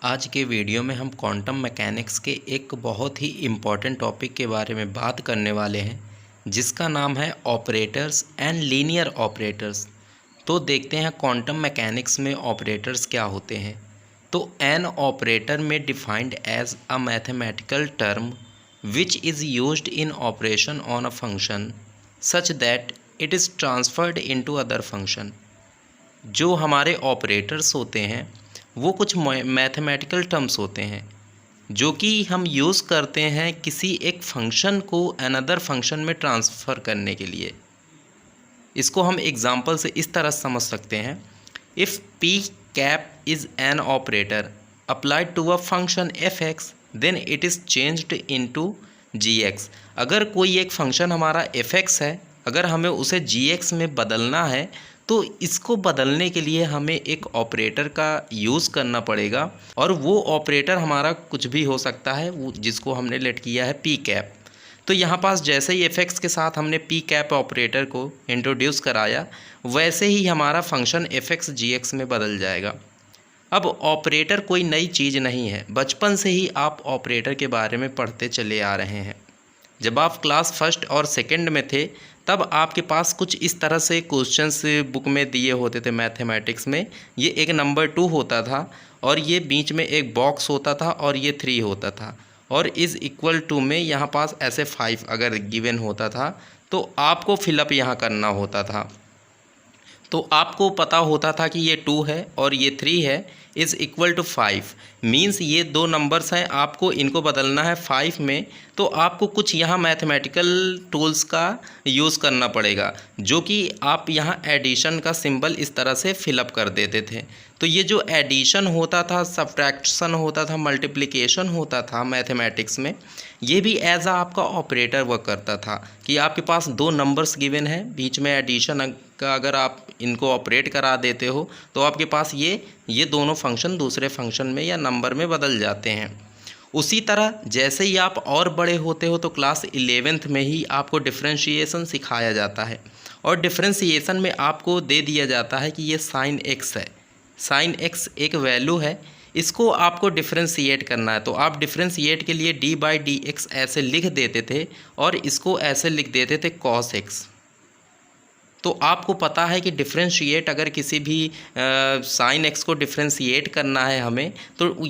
आज के वीडियो में हम क्वांटम मैकेनिक्स के एक बहुत ही इम्पॉर्टेंट टॉपिक के बारे में बात करने वाले हैं, जिसका नाम है ऑपरेटर्स एंड लीनियर ऑपरेटर्स। तो देखते हैं क्वांटम मैकेनिक्स में ऑपरेटर्स क्या होते हैं। तो एन ऑपरेटर में defined as a mathematical term which is used in operation on a function such that it is transferred into other function. जो हमारे ऑपरेटर्स होते हैं वो कुछ मैथमेटिकल टर्म्स होते हैं जो कि हम यूज़ करते हैं किसी एक फंक्शन को अनदर फंक्शन में ट्रांसफ़र करने के लिए। इसको हम एग्जांपल से इस तरह समझ सकते हैं। If p cap is an operator applied to a function f x then it is changed into g x. अगर कोई एक फंक्शन हमारा एफ एक्स है, अगर हमें उसे जी एक्स में बदलना है तो इसको बदलने के लिए हमें एक ऑपरेटर का यूज़ करना पड़ेगा, और वो ऑपरेटर हमारा कुछ भी हो सकता है, वो जिसको हमने लेट किया है पी कैप। तो यहाँ पास जैसे ही एफ एक्स के साथ हमने पी कैप ऑपरेटर को इंट्रोड्यूस कराया, वैसे ही हमारा फंक्शन एफ एक्स जी एक्स में बदल जाएगा। अब ऑपरेटर कोई नई चीज़ नहीं है, बचपन से ही आप ऑपरेटर के बारे में पढ़ते चले आ रहे हैं। जब आप क्लास फर्स्ट और सेकंड में थे तब आपके पास कुछ इस तरह से क्वेश्चंस बुक में दिए होते थे मैथमेटिक्स में। ये एक नंबर 2 होता था और ये बीच में एक बॉक्स होता था और ये 3 होता था, और इज़ इक्वल टू में यहाँ पास ऐसे 5 अगर गिवन होता था तो आपको फिलअप यहाँ करना होता था। तो आपको पता होता था कि ये 2 है और ये 3 है, इज़ इक्वल टू 5 मीन्स ये दो नंबर्स हैं, आपको इनको बदलना है 5 में। तो आपको कुछ यहाँ मैथमेटिकल टूल्स का यूज़ करना पड़ेगा, जो कि आप यहाँ एडिशन का सिंबल इस तरह से फिलअप कर देते थे। तो ये जो एडिशन होता था, सब्ट्रैक्शन होता था, मल्टीप्लिकेशन होता था मैथमेटिक्स में, ये भी एज आ आपका ऑपरेटर वर्क करता था कि आपके पास दो नंबर्स गिवन है, बीच में एडिशन का अगर आप इनको ऑपरेट करा देते हो तो आपके पास ये दोनों फंक्शन दूसरे फंक्शन में या नंबर में बदल जाते हैं। उसी तरह जैसे ही आप और बड़े होते हो तो क्लास 11th में ही आपको डिफरेंशिएशन सिखाया जाता है, और डिफरेंशिएशन में आपको दे दिया जाता है कि ये साइन एक्स है, साइन एक्स एक वैल्यू है, इसको आपको डिफरेंशिएट करना है। तो आप डिफरेंशिएट के लिए डी बाई डी एक्स ऐसे लिख देते थे और इसको ऐसे लिख देते थे कॉस एक्स। तो आपको पता है कि डिफरेंशिएट अगर किसी भी साइन एक्स को डिफरेंशिएट करना है हमें, तो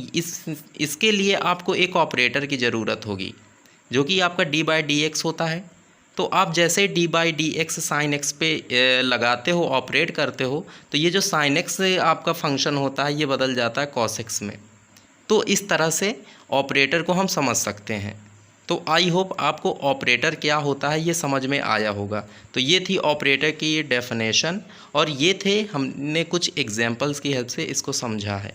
इसके लिए आपको एक ऑपरेटर की ज़रूरत होगी जो कि आपका डी बाई डी एक्स होता है। तो आप जैसे D by D x sine x पे लगाते हो, ऑपरेट करते हो, तो ये जो साइन एक्स आपका फंक्शन होता है ये बदल जाता है कॉस एक्स में। तो इस तरह से ऑपरेटर को हम समझ सकते हैं। तो आई होप आपको ऑपरेटर क्या होता है ये समझ में आया होगा। तो ये थी ऑपरेटर की डेफिनेशन, और ये थे हमने कुछ एग्जांपल्स की हेल्प से इसको समझा है।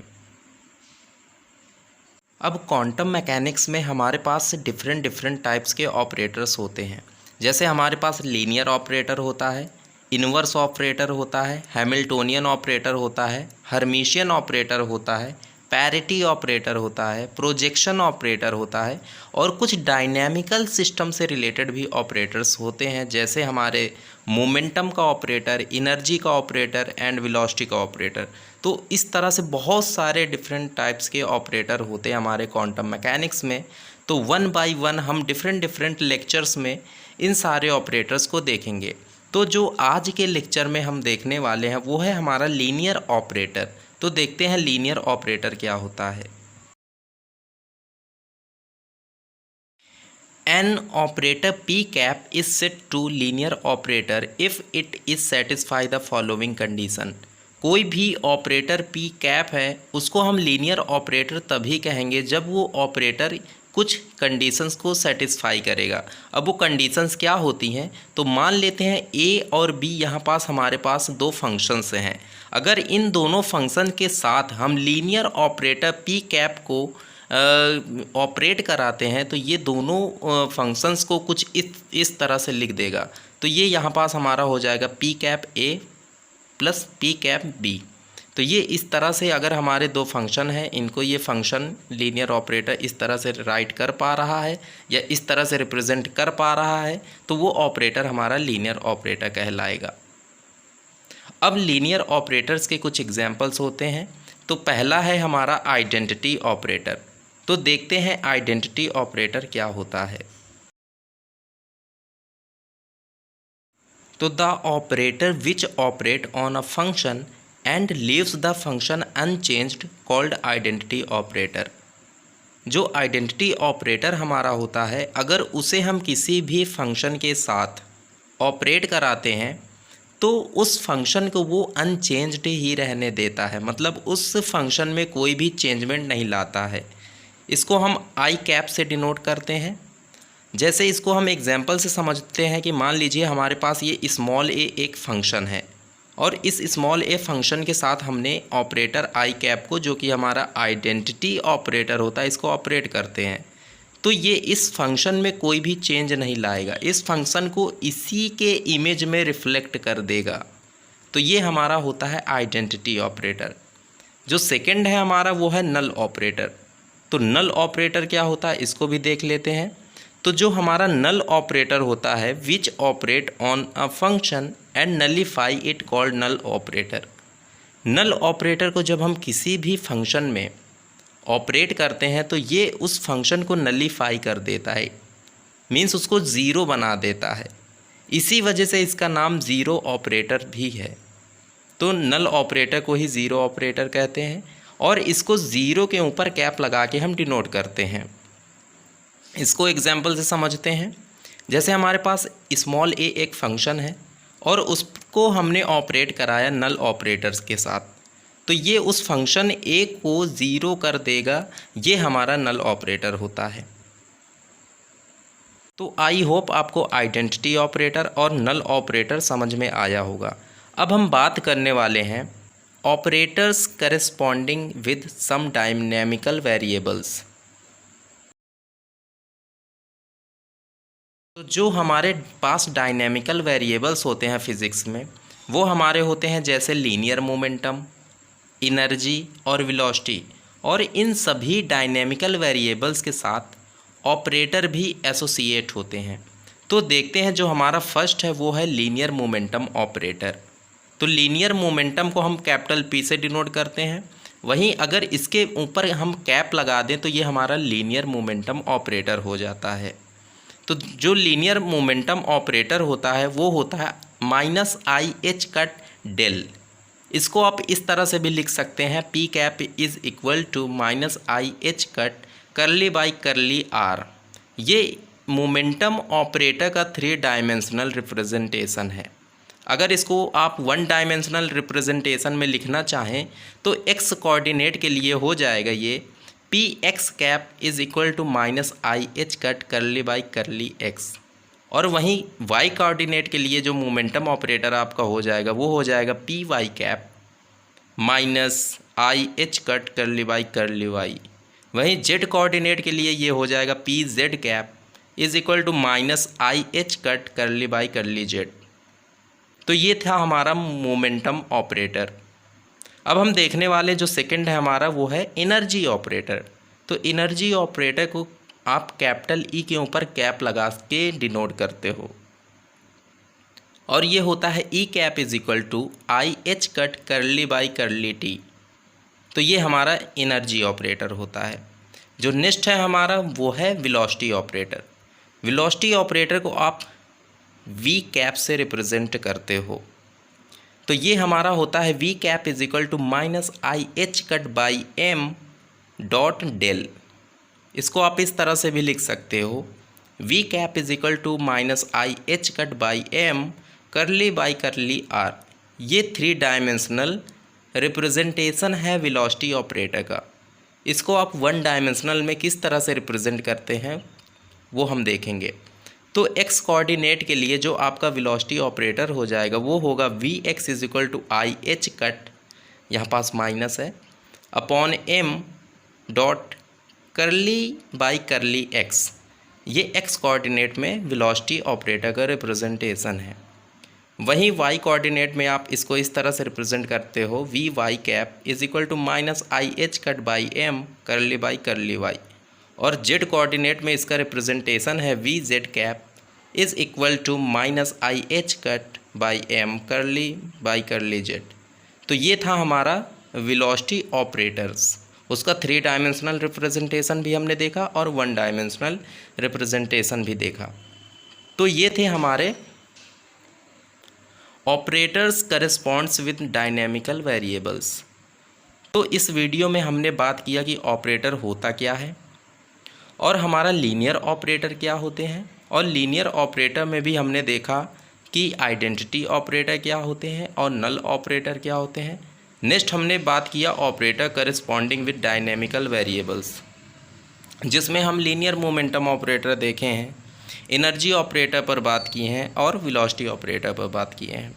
अब क्वांटम मैकेनिक्स में हमारे पास डिफरेंट टाइप्स के ऑपरेटर्स होते हैं। जैसे हमारे पास लीनियर ऑपरेटर होता है, इन्वर्स ऑपरेटर होता है, हैमिल्टोनियन ऑपरेटर होता है, हर्मिशियन ऑपरेटर होता है, पैरिटी ऑपरेटर होता है, प्रोजेक्शन ऑपरेटर होता है, और कुछ डायनेमिकल सिस्टम से रिलेटेड भी ऑपरेटर्स होते हैं, जैसे हमारे मोमेंटम का ऑपरेटर, एनर्जी का ऑपरेटर एंड वेलोसिटी का ऑपरेटर। तो इस तरह से बहुत सारे डिफरेंट टाइप्स के ऑपरेटर होते हैं हमारे क्वांटम मैकेनिक्स में। तो वन बाय वन हम डिफरेंट लेक्चर्स में इन सारे ऑपरेटर्स को देखेंगे। तो जो आज के लेक्चर में हम देखने वाले हैं वो है हमारा लीनियर ऑपरेटर। तो देखते हैं लीनियर ऑपरेटर क्या होता है। An operator p cap is set to linear operator if it is satisfy the following condition. कोई भी ऑपरेटर पी कैप है उसको हम लीनियर ऑपरेटर तभी कहेंगे जब वो ऑपरेटर कुछ कंडीशंस को सेटिस्फाई करेगा। अब वो कंडीशंस क्या होती हैं, तो मान लेते हैं ए और बी यहाँ पास हमारे पास दो फंक्शंस हैं। अगर इन दोनों फंक्शन के साथ हम लीनियर ऑपरेटर पी कैप को ऑपरेट कराते हैं तो ये दोनों फंक्शंस को कुछ इस तरह से लिख देगा। तो ये यहाँ पास हमारा हो जाएगा p cap a plus p cap b. तो ये इस तरह से अगर हमारे दो फंक्शन हैं, इनको ये फंक्शन लीनियर ऑपरेटर इस तरह से राइट कर पा रहा है या इस तरह से रिप्रेजेंट कर पा रहा है, तो वो ऑपरेटर हमारा लीनियर ऑपरेटर कहलाएगा। अब लीनियर ऑपरेटर्स के कुछ एग्जांपल्स होते हैं। तो पहला है हमारा आइडेंटिटी ऑपरेटर। तो देखते हैं आइडेंटिटी ऑपरेटर क्या होता है। तो the operator which operate on a function and leaves the function unchanged called identity operator. जो आइडेंटिटी ऑपरेटर हमारा होता है, अगर उसे हम किसी भी फंक्शन के साथ ऑपरेट कराते हैं तो उस फंक्शन को वो अनचेंज्ड ही रहने देता है, मतलब उस फंक्शन में कोई भी चेंजमेंट नहीं लाता है। इसको हम आई कैप से डिनोट करते हैं। जैसे इसको हम एग्जांपल से समझते हैं कि मान लीजिए हमारे पास ये स्मॉल ए एक फंक्शन है और इस स्मॉल ए फंक्शन के साथ हमने ऑपरेटर आई कैप को, जो कि हमारा आइडेंटिटी ऑपरेटर होता है, इसको ऑपरेट करते हैं। तो ये इस फंक्शन में कोई भी चेंज नहीं लाएगा, इस फंक्शन को इसी के इमेज में रिफ्लेक्ट कर देगा। तो ये हमारा होता है आइडेंटिटी ऑपरेटर। जो सेकंड है हमारा वो है नल ऑपरेटर। तो नल ऑपरेटर क्या होता है इसको भी देख लेते हैं। तो जो हमारा नल ऑपरेटर होता है, which operate on a function and nullify it called null operator. Null operator को जब हम किसी भी फंक्शन में ऑपरेट करते हैं तो ये उस फंक्शन को नलीफाई कर देता है, मीन्स उसको ज़ीरो बना देता है। इसी वजह से इसका नाम ज़ीरो ऑपरेटर भी है। तो नल ऑपरेटर को ही ज़ीरो ऑपरेटर कहते हैं और इसको ज़ीरो के ऊपर कैप लगा के हम डिनोट करते हैं। इसको एग्जाम्पल से समझते हैं। जैसे हमारे पास स्मॉल ए एक फंक्शन है और उसको हमने ऑपरेट कराया नल ऑपरेटर्स के साथ, तो ये उस फंक्शन ए को ज़ीरो कर देगा, ये हमारा नल ऑपरेटर होता है। तो आई होप आपको आइडेंटिटी ऑपरेटर और नल ऑपरेटर समझ में आया होगा। अब हम बात करने वाले हैं operators corresponding with some dynamical variables. तो जो हमारे पास डायनेमिकल वेरिएबल्स होते हैं फिज़िक्स में, वो हमारे होते हैं जैसे लीनियर मोमेंटम, एनर्जी और वेलोसिटी। और इन सभी डायनेमिकल वेरिएबल्स के साथ ऑपरेटर भी एसोसिएट होते हैं। तो देखते हैं जो हमारा फर्स्ट है वो है लीनियर मोमेंटम ऑपरेटर। तो लीनियर मोमेंटम को हम कैपिटल पी से डिनोट करते हैं। वहीं अगर इसके ऊपर हम कैप लगा दें तो ये हमारा लीनियर मोमेंटम ऑपरेटर हो जाता है। तो जो लीनियर मोमेंटम ऑपरेटर होता है वो होता है minus i H cut del. इसको आप इस तरह से भी लिख सकते हैं, p cap is equal to minus i H cut curly by curly r. ये मोमेंटम ऑपरेटर का 3 डायमेंशनल रिप्रेजेंटेशन है। अगर इसको आप 1 डायमेंशनल रिप्रेजेंटेशन में लिखना चाहें तो एक्स कोऑर्डिनेट के लिए हो जाएगा ये p x cap is equal to minus i H cut curly by curly x. और वहीं वाई कोऑर्डिनेट के लिए जो मोमेंटम ऑपरेटर आपका हो जाएगा वो हो जाएगा p y cap minus i H cut curly by curly y. वहीं जेड कोऑर्डिनेट के लिए ये हो जाएगा p z cap is equal to minus i H cut curly by curly z. तो ये था हमारा मोमेंटम ऑपरेटर। अब हम देखने वाले जो सेकंड है हमारा वो है एनर्जी ऑपरेटर। तो एनर्जी ऑपरेटर को आप कैपिटल ई के ऊपर कैप लगा के डिनोट करते हो और ये होता है E cap is equal to i H cut curly by curly T. तो ये हमारा एनर्जी ऑपरेटर होता है। जो नेक्स्ट है हमारा वो है वेलोसिटी ऑपरेटर। वेलोसिटी ऑपरेटर को आप वी कैप से रिप्रेजेंट करते हो। तो ये हमारा होता है v cap is equal to minus i H cut by m dot del. इसको आप इस तरह से भी लिख सकते हो, v cap is equal to minus i H cut by m curly by curly r. ये 3 डायमेंशनल रिप्रेजेंटेशन है वेलोसिटी ऑपरेटर का। इसको आप 1 डायमेंशनल में किस तरह से रिप्रेजेंट करते हैं वो हम देखेंगे। तो एक्स कोऑर्डिनेट के लिए जो आपका वेलोसिटी ऑपरेटर हो जाएगा वो होगा v x is equal to i H cut, यहाँ पास माइनस है, upon m dot curly by curly x. ये एक्स कोऑर्डिनेट में वेलोसिटी ऑपरेटर का रिप्रेजेंटेशन है। वहीं वाई कोऑर्डिनेट में आप इसको इस तरह से रिप्रेजेंट करते हो, v y cap is equal to minus i H cut by m curly by curly y. और जेड कोऑर्डिनेट में इसका रिप्रेजेंटेशन है v z cap is equal to minus i H cut by m curly by curly z. तो ये था हमारा velocity operators. उसका 3 dimensional representation भी हमने देखा और 1 डायमेंशनल रिप्रेजेंटेशन भी देखा। तो ये थे हमारे operators corresponds with dynamical variables. तो इस वीडियो में हमने बात किया कि ऑपरेटर होता क्या है और हमारा लीनियर ऑपरेटर क्या होते हैं, और लीनियर ऑपरेटर में भी हमने देखा कि आइडेंटिटी ऑपरेटर क्या होते हैं और नल ऑपरेटर क्या होते हैं। नेक्स्ट हमने बात किया operator corresponding with dynamical variables, जिसमें हम लीनियर मोमेंटम ऑपरेटर देखे हैं, एनर्जी ऑपरेटर पर बात की हैं और वेलोसिटी ऑपरेटर पर बात किए हैं।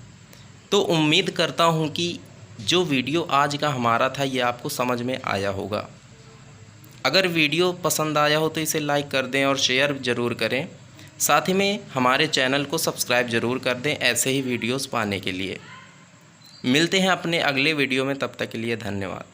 तो उम्मीद करता हूँ कि जो वीडियो आज का हमारा था ये आपको समझ में आया होगा। अगर वीडियो पसंद आया हो तो इसे लाइक कर दें और शेयर ज़रूर करें। साथ ही में हमारे चैनल को सब्सक्राइब ज़रूर कर दें ऐसे ही वीडियोस पाने के लिए। मिलते हैं अपने अगले वीडियो में, तब तक के लिए धन्यवाद।